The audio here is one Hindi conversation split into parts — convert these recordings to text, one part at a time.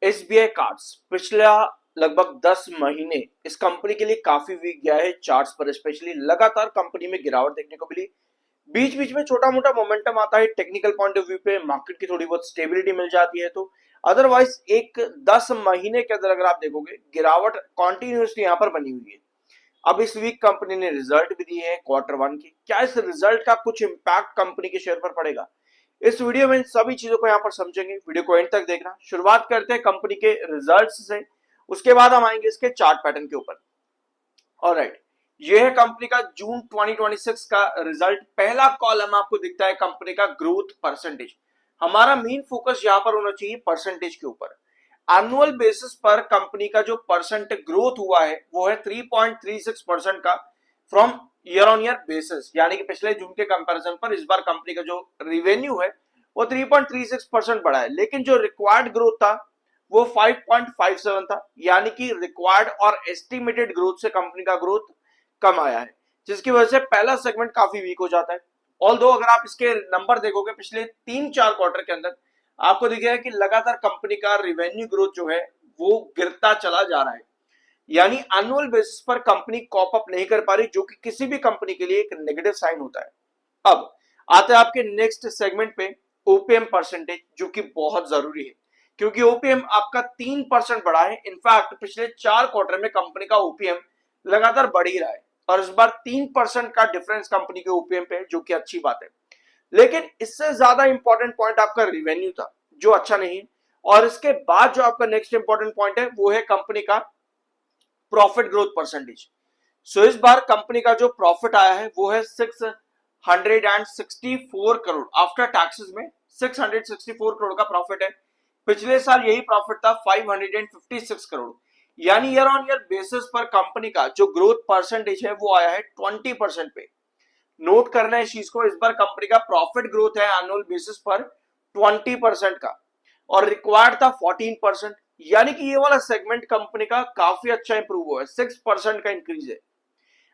एसबीआई कार्ड्स पिछला लगभग 10 महीने इस कंपनी के लिए काफी वीक गया है। चार्ट्स पर स्पेशली लगातार कंपनी में गिरावट देखने को मिली। बीच बीच में छोटा मोटा मोमेंटम आता है टेक्निकल पॉइंट ऑफ व्यू पे, मार्केट की थोड़ी बहुत स्टेबिलिटी मिल जाती है। तो अदरवाइज एक 10 महीने के अंदर अगर आप देखोगे गिरावट कॉन्टिन्यूसली यहाँ पर बनी हुई है। अब इस वीक कंपनी ने रिजल्ट भी दिए हैं क्वार्टर 1 की। क्या इस रिजल्ट का कुछ इंपैक्ट कंपनी के शेयर पर पड़ेगा? इस वीडियो में इन सभी चीजों को यहाँ पर समझेंगे। वीडियो को एंड तक देखना। शुरुआत करते हैं कंपनी के रिजल्ट्स से, उसके बाद हम आएंगे इसके चार्ट पैटर्न के ऊपर। ऑलराइट, ये है कंपनी का जून 2026 का रिजल्ट। पहला कॉलम आपको दिखता है कंपनी का ग्रोथ परसेंटेज। हमारा मेन फोकस यहाँ पर होना चाहिए परसेंटेज के ऊपर। एनुअल बेसिस पर कंपनी का जो परसेंट ग्रोथ हुआ है वो है 3.36% का from year on year basis, यानी कि पिछले जून के कंपैरिजन पर इस बार कंपनी का जो रिवेन्यू है वो 3.36% बढ़ा है। लेकिन जो रिक्वायर्ड ग्रोथ था वो 5.57 था, यानी कि रिक्वायर्ड और एस्टिमेटेड ग्रोथ से कंपनी का ग्रोथ कम आया है, जिसकी वजह से पहला सेगमेंट काफी वीक हो जाता है। ऑल्दो अगर आप इसके नंबर देखोगे पिछले 3-4 क्वार्टर के अंदर आपको दिखेगा कि लगातार कंपनी का रिवेन्यू ग्रोथ जो है वो गिरता चला जा रहा है, यानी एनुअल बेसिस पर कंपनी कॉप अप नहीं कर पा रही, जो कि किसी भी कंपनी के लिए एक नेगेटिव साइन होता है। अब आते हैं आपके नेक्स्ट सेगमेंट पे, ओपीएम परसेंटेज, जो कि बहुत जरूरी है क्योंकि ओपीएम आपका 3% बढ़ा है। इनफैक्ट पिछले 4 क्वार्टर में कंपनी का ओपीएम लगातार बढ़ ही रहा है और इस बार 3% का डिफरेंस कंपनी के ओपीएम पे है, जो कि अच्छी बात है। लेकिन इससे ज्यादा इंपॉर्टेंट पॉइंट आपका रिवेन्यू था, जो अच्छा नहीं है। और इसके बाद जो आपका नेक्स्ट इंपॉर्टेंट पॉइंट है वो है कंपनी का प्रॉफिट ग्रोथ परसेंटेज। सो इस बार कंपनी का जो प्रॉफिट आया है वो है 664 करोड़। आफ्टर टैक्सेस में 664 करोड़ का प्रॉफिट है। पिछले साल यही प्रॉफिट था 556 करोड़, यानी ईयर ऑन ईयर बेसिस पर कंपनी का जो ग्रोथ परसेंटेज है वो आया है 20% पे। नोट करना है इस चीज को, इस बार कंपनी का प्रॉफिट ग्रोथ है एनुअल बेसिस पर 20% का और रिक्वायर्ड था 14%, यानी कि ये वाला सेगमेंट कंपनी का काफी अच्छा इंप्रूव हुआ है। 6% का इंक्रीज है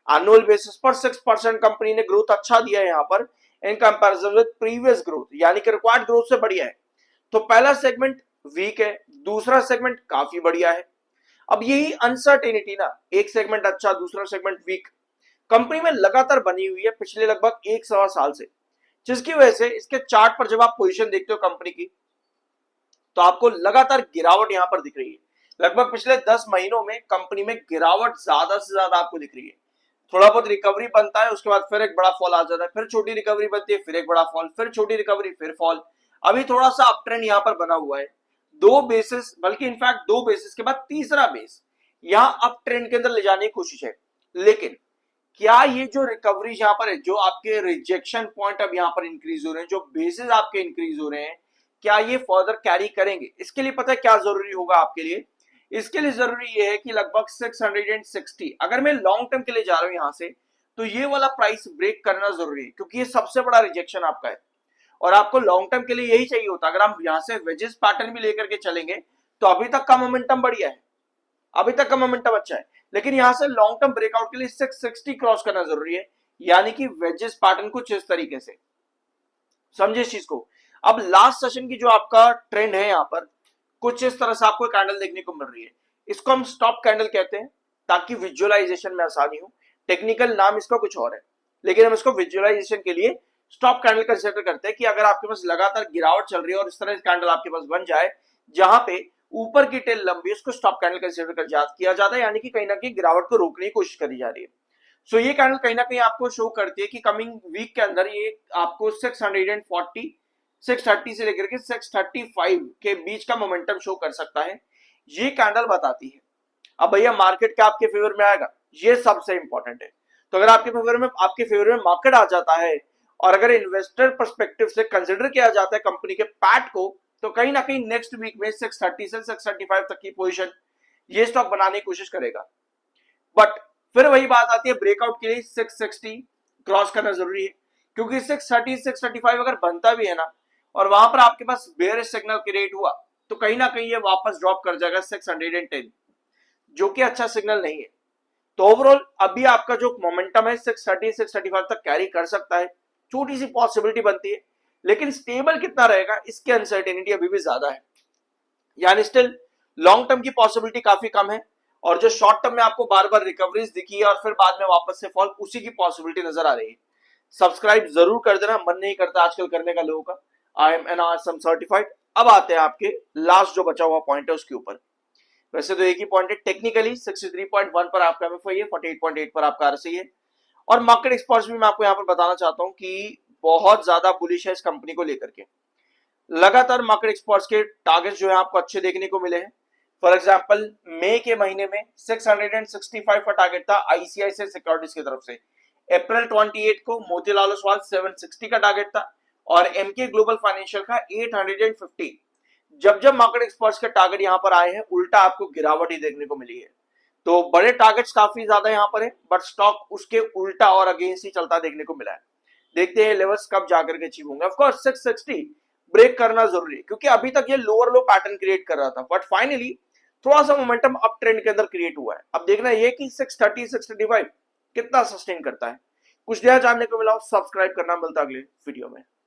एनुअल बेसिस पर। 6% कंपनी ने ग्रोथ अच्छा दिया है यहाँ पर in comparison with previous growth, यानी कि रिक्वायर्ड ग्रोथ से बढ़िया है। तो पहला सेगमेंट वीक है, दूसरा सेगमेंट काफी बढ़िया है। अब यही अनसर्टेनिटी ना, एक सेगमेंट अच्छा दूसरा सेगमेंट वीक, कंपनी में लगातार बनी हुई है पिछले लगभग 1 सवा साल से, जिसकी वजह से इसके चार्ट पर जब आप पोजीशन देखते हो कंपनी की तो आपको लगातार गिरावट यहां पर दिख रही है। लगभग पिछले 10 महीनों में कंपनी में गिरावट ज्यादा से ज्यादा आपको दिख रही है। थोड़ा बहुत रिकवरी बनता है, उसके बाद फिर एक बड़ा फॉल आ जाता है, फिर छोटी रिकवरी बनती है, फिर एक बड़ा फॉल, फिर छोटी रिकवरी, फिर फॉल। अभी थोड़ा सा अप ट्रेंड यहां पर बना हुआ है। 2 बेसिस, बल्कि इनफैक्ट 2 बेसिस के बाद तीसरा बेस यहां अप ट्रेंड के अंदर ले जाने की कोशिश है। लेकिन क्या ये जो रिकवरी यहाँ पर है, जो आपके रिजेक्शन पॉइंट अब यहाँ पर इंक्रीज हो रहे हैं, जो बेसिस आपके इंक्रीज हो रहे हैं, क्या ये फर्दर कैरी करेंगे? इसके लिए पता है क्या जरूरी होगा आपके लिए? इसके लिए जरूरी ये है कि लगभग 660, अगर मैं लॉन्ग टर्म के लिए जा रहा हूं यहां से, तो ये वाला प्राइस ब्रेक करना जरूरी है, क्योंकि ये सबसे बड़ा रिजेक्शन आपका है और आपको लॉन्ग टर्म के लिए यही चाहिए होता। अगर हम यहां से वेजेस पैटर्न भी लेकर के चलेंगे तो अभी तक का मोमेंटम बढ़िया है, अभी तक का मोमेंटम अच्छा है, लेकिन यहां से लॉन्ग टर्म ब्रेकआउट के लिए 660 क्रॉस करना जरूरी है, यानी कि वेजेस पैटर्न कुछ इस तरीके से, समझे इस चीज को। अब लास्ट सेशन की जो आपका ट्रेंड है यहां पर कुछ इस तरह से आपको कैंडल देखने को मिल रही है। इसको हम स्टॉप कैंडल कहते हैं ताकि विजुअलाइजेशन में आसानी हो। टेक्निकल नाम इसका कुछ और है, लेकिन हम इसको विजुअलाइजेशन के लिए स्टॉप कैंडल कंसीडर करते हैं कि अगर आपके पास लगातार गिरावट चल रही है और इस तरह कैंडल आपके पास बन जाए जहां पे ऊपर की टेल लंबी, उसको स्टॉप कैंडल कंसीडर किया जाता है, यानी कि कहीं ना कहीं गिरावट को रोकने की कोशिश करी जा रही है। सो ये कैंडल कहीं ना कहीं आपको शो करती है कि कमिंग वीक के अंदर ये आपको 640, 630 से लेकर के 635 के बीच का मोमेंटम शो कर सकता है, ये कैंडल बताती है। अब भैया मार्केट क्या आपके फेवर में आएगा, ये सबसे इंपॉर्टेंट है। तो अगर आपके फेवर में मार्केट आ जाता है और अगर इन्वेस्टर पर्सपेक्टिव से कंसिडर किया जाता है कंपनी के पैट को, तो कहीं ना कहीं नेक्स्ट वीक में 630 से 635 तक की पोजीशन ये स्टॉक बनाने की कोशिश करेगा। बट फिर वही बात आती है, ब्रेकआउट के लिए 660 क्रॉस करना जरूरी है, क्योंकि 630 635 अगर बनता भी है ना और वहां पर आपके पास बेयरिश सिग्नल क्रिएट हुआ तो कहीं ना कहीं ये वापस ड्रॉप कर जाएगा 610, जो कि अच्छा सिग्नल नहीं है। तो ओवरऑल अभी आपका जो मोमेंटम है 630 635 तक कैरी कर सकता है, छोटी सी पॉसिबिलिटी बनती है, लेकिन स्टेबल कितना रहेगा इसकी अनसर्टेनिटी अभी भी ज्यादा है। यानी स्टिल लॉन्ग टर्म की पॉसिबिलिटी काफी कम है, और जो शॉर्ट टर्म में आपको बार बार रिकवरीज दिखी है और फिर बाद में वापस से फॉल, उसी की पॉसिबिलिटी नजर आ रही है। सब्सक्राइब जरूर कर देना, मन नहीं करता आजकल करने का लोगों का। आई एम एन आरसम सर्टिफाइड। अब आते हैं आपके लास्ट जो बचा हुआ पॉइंट है उसके ऊपर। वैसे तो एक ही पॉइंट है, टेक्निकली 63.1 पर आपका एमएफआई है, 48.8 पर आपका आरएसआई है। और मार्केट एक्सपर्ट्स भी मैं आपको यहाँ पर बताना चाहता हूँ कि बहुत ज्यादा बुलिश है इस कंपनी को लेकर के। लगातार मार्केट एक्सपर्ट्स के टारगेट जो है आपको अच्छे देखने को मिले हैं। फॉर एग्जांपल मई के महीने में 665 का टारगेट था आईसीआईसीआई सिक्योरिटीज की तरफ से। अप्रैल 28 को मोतीलाल ओसवाल 760 का टारगेट था, और एमके ग्लोबल फाइनेंशियल का 850। जब जब मार्केट एक्सपर्ट्स के टारगेट यहां पर आए हैं, उल्टा आपको गिरावट ही देखने को मिली है। तो बड़े टारगेट्स काफी ज्यादा यहां पर है, बट स्टॉक उसके उल्टा और अगेंस्ट ही चलता देखने को मिला है। देखते हैं लेवल्स कब जाकर के अचीव होंगे। ऑफ कोर्स 660 ब्रेक करना जरूरी है, क्योंकि अभी तक ये लोअर लो पैटर्न क्रिएट कर रहा था, बट फाइनली थोड़ा सा मोमेंटम अप ट्रेंड के अंदर क्रिएट हुआ है। अब देखना ये कि 630 635 कितना सस्टेन करता है। कुछ नया जानने को मिला, सब्सक्राइब करना, मिलता अगले वीडियो में।